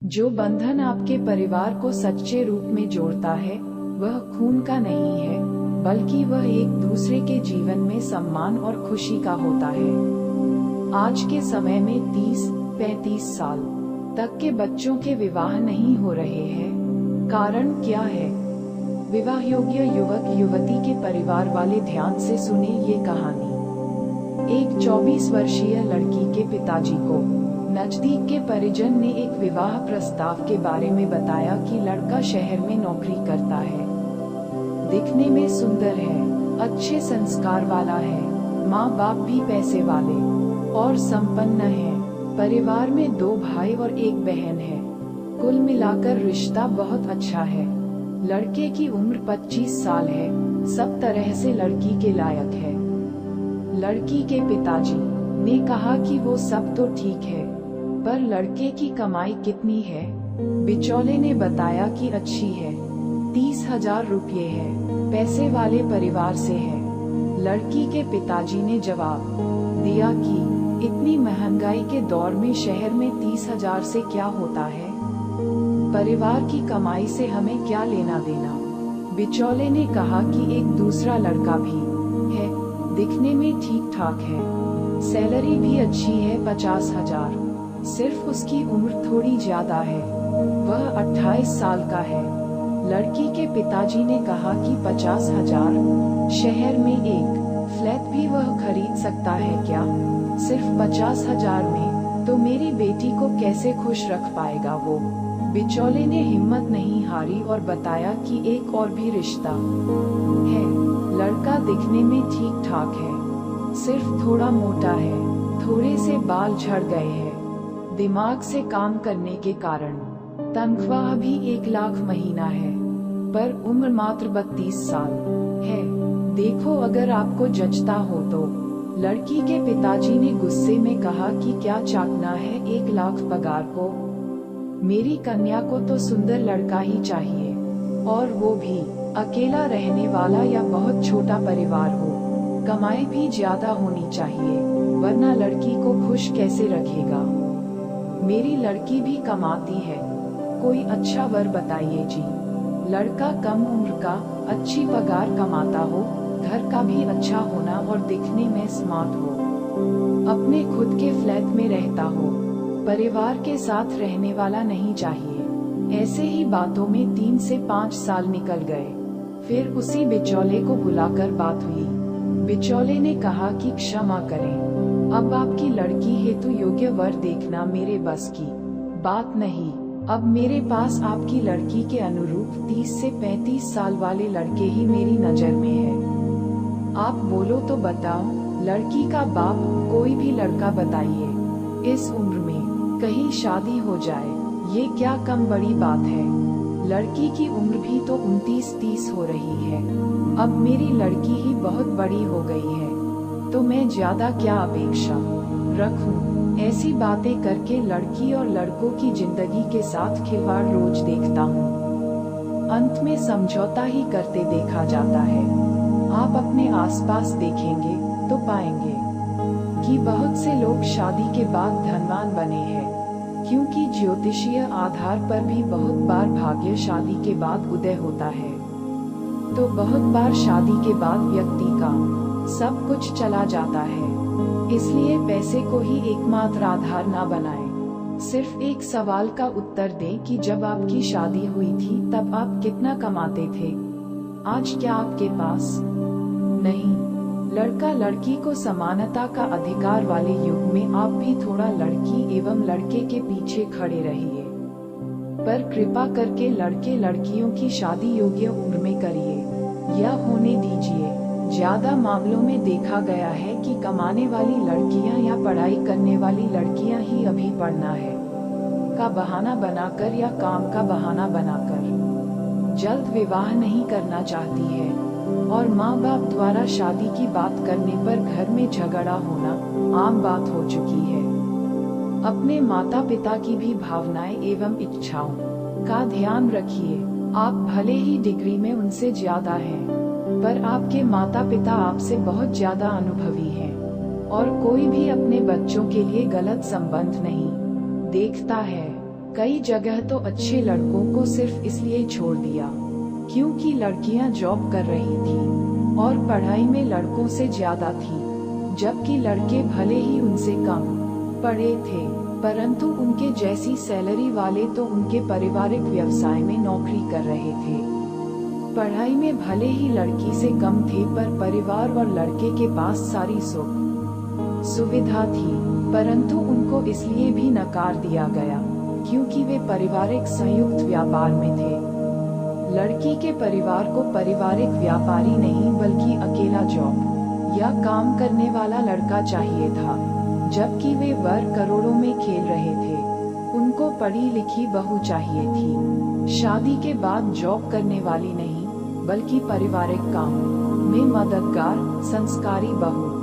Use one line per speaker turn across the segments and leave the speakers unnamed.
जो बंधन आपके परिवार को सच्चे रूप में जोड़ता है वह खून का नहीं है, बल्कि वह एक दूसरे के जीवन में सम्मान और खुशी का होता है। आज के समय में 30-35 साल तक के बच्चों के विवाह नहीं हो रहे हैं। कारण क्या है? विवाह योग्य युवक युवती के परिवार वाले ध्यान से सुने ये कहानी। एक 24 वर्षीय लड़की के पिताजी को नजदीक के परिजन ने एक विवाह प्रस्ताव के बारे में बताया कि लड़का शहर में नौकरी करता है, दिखने में सुंदर है, अच्छे संस्कार वाला है, माँ बाप भी पैसे वाले और संपन्न है। परिवार में 2 भाई और 1 बहन है। कुल मिलाकर रिश्ता बहुत अच्छा है। लड़के की उम्र 25 साल है, सब तरह से लड़की के लायक है। लड़की के पिताजी ने कहा कि वो सब तो ठीक है, पर लड़के की कमाई कितनी है? बिचौले ने बताया कि अच्छी है, 30,000 रुपये है, पैसे वाले परिवार से है। लड़की के पिताजी ने जवाब दिया कि इतनी महंगाई के दौर में शहर में 30,000 से क्या होता है? परिवार की कमाई से हमें क्या लेना देना? बिचौले ने कहा कि एक दूसरा लड़का भी है, दिखने में ठीक ठाक है, सैलरी भी अच्छी है, 50,000। सिर्फ उसकी उम्र थोड़ी ज्यादा है, वह 28 साल का है। लड़की के पिताजी ने कहा कि 50,000 शहर में एक फ्लैट भी वह खरीद सकता है क्या? सिर्फ 50,000 में तो मेरी बेटी को कैसे खुश रख पाएगा वो? बिचौले ने हिम्मत नहीं हारी और बताया कि एक और भी रिश्ता है। लड़का दिखने में ठीक ठाक है, सिर्फ थोड़ा मोटा है, थोड़े से बाल झड़ गए हैं, दिमाग से काम करने के कारण तनख्वाह भी 1 लाख महीना है, पर उम्र मात्र 32 साल है। देखो अगर आपको जचता हो तो। लड़की के पिताजी ने गुस्से में कहा कि क्या चाकना है 1 लाख पगार को? मेरी कन्या को तो सुंदर लड़का ही चाहिए, और वो भी अकेला रहने वाला या बहुत छोटा परिवार हो। कमाई भी ज्यादा होनी चाहिए, वरना लड़की को खुश कैसे रखेगा? मेरी लड़की भी कमाती है, कोई अच्छा वर बताइए जी। लड़का कम उम्र का, अच्छी पगार कमाता हो, घर का भी अच्छा होना और दिखने में स्मार्ट हो, अपने खुद के फ्लैट में रहता हो, परिवार के साथ रहने वाला नहीं चाहिए। ऐसे ही बातों में 3 से 5 साल निकल गए। फिर उसी बिचौले को बुलाकर बात हुई। बिचौले ने कहा कि क्षमा करें, अब आपकी लड़की हेतु योग्य वर देखना मेरे बस की बात नहीं। अब मेरे पास आपकी लड़की के अनुरूप 30 से 35 साल वाले लड़के ही मेरी नजर में है। आप बोलो तो बताओ, लड़की का बाप कोई भी लड़का बताइए, इस उम्र में कहीं शादी हो जाए, ये क्या कम बड़ी बात है? लड़की की उम्र भी तो 29-30 हो रही है। अब मेरी लड़की ही बहुत बड़ी हो गई है, तो मैं ज्यादा क्या अपेक्षा रखूं? ऐसी बातें करके लड़की और लड़कों की जिंदगी के साथ खिलवाड़ रोज देखता हूँ। अंत में समझौता ही करते देखा जाता है। आप अपने आसपास देखेंगे तो पाएंगे कि बहुत से लोग शादी के बाद धनवान बने हैं, क्योंकि ज्योतिषीय आधार पर भी बहुत बार भाग्य शादी के बाद उदय होता है। तो बहुत बार शादी के बाद व्यक्ति का सब कुछ चला जाता है। इसलिए पैसे को ही एकमात्र आधार ना बनाएं। सिर्फ एक सवाल का उत्तर दें कि जब आपकी शादी हुई थी तब आप कितना कमाते थे? आज क्या आपके पास नहीं? लड़का लड़की को समानता का अधिकार वाले युग में आप भी थोड़ा लड़की एवं लड़के के पीछे खड़े रहिए, पर कृपा करके लड़के लड़कियों की शादी योग्य उम्र में करिए या होने दीजिए। ज्यादा मामलों में देखा गया है कि कमाने वाली लड़कियां या पढ़ाई करने वाली लड़कियां ही अभी पढ़ना है का बहाना बनाकर या काम का बहाना बनाकर जल्द विवाह नहीं करना चाहती है, और माँ बाप द्वारा शादी की बात करने पर घर में झगड़ा होना आम बात हो चुकी है। अपने माता पिता की भी भावनाएं एवं इच्छाओं का ध्यान रखिए। आप भले ही डिग्री में उनसे ज्यादा हैं, पर आपके माता पिता आपसे बहुत ज्यादा अनुभवी हैं, और कोई भी अपने बच्चों के लिए गलत संबंध नहीं देखता है। कई जगह तो अच्छे लड़कों को सिर्फ इसलिए छोड़ दिया क्योंकि लड़कियां जॉब कर रही थी और पढ़ाई में लड़कों से ज्यादा थी, जबकि लड़के भले ही उनसे कम पढ़े थे परंतु उनके जैसी सैलरी वाले तो उनके पारिवारिक व्यवसाय में नौकरी कर रहे थे। पढ़ाई में भले ही लड़की से कम थे पर परिवार और लड़के के पास सारी सुख सुविधा थी, परंतु उनको इसलिए भी नकार दिया गया क्योंकि वे पारिवारिक संयुक्त व्यापार में थे। लड़की के परिवार को पारिवारिक व्यापारी नहीं बल्कि अकेला जॉब या काम करने वाला लड़का चाहिए था, जबकि वे वर करोड़ों में खेल रहे थे। उनको पढ़ी लिखी बहू चाहिए थी, शादी के बाद जॉब करने वाली नहीं बल्कि पारिवारिक काम में मददगार संस्कारी बहू।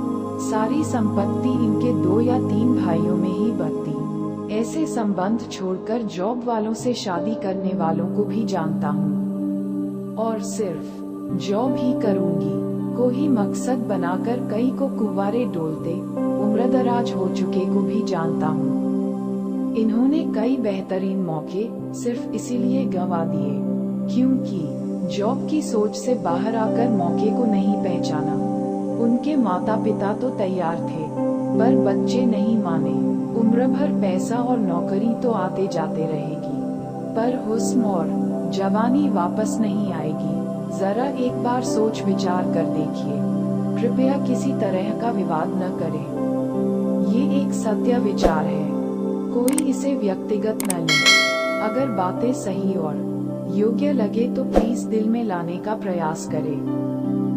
सारी संपत्ति इनके 2 या 3 भाइयों में ही बंटती। ऐसे संबंध छोड़कर जॉब वालों से शादी करने वालों को भी जानता हूँ और सिर्फ जॉब ही करूँगी को ही मकसद बनाकर कई को कुंवारे डोलते उम्रदराज हो चुके को भी जानता हूँ। इन्होंने कई बेहतरीन मौके सिर्फ इसीलिए गंवा दिए क्योंकि जॉब की सोच से बाहर आकर मौके को नहीं पहचाना। उनके माता पिता तो तैयार थे पर बच्चे नहीं माने। उम्र भर पैसा और नौकरी तो आते जाते रहेगी पर हुस्न और जवानी वापस नहीं आएगी। जरा एक बार सोच विचार कर देखिए। कृपया किसी तरह का विवाद न करें, ये एक सत्य विचार है, कोई इसे व्यक्तिगत न ले। अगर बातें सही और योग्य लगे तो प्लीज दिल में लाने का प्रयास करें।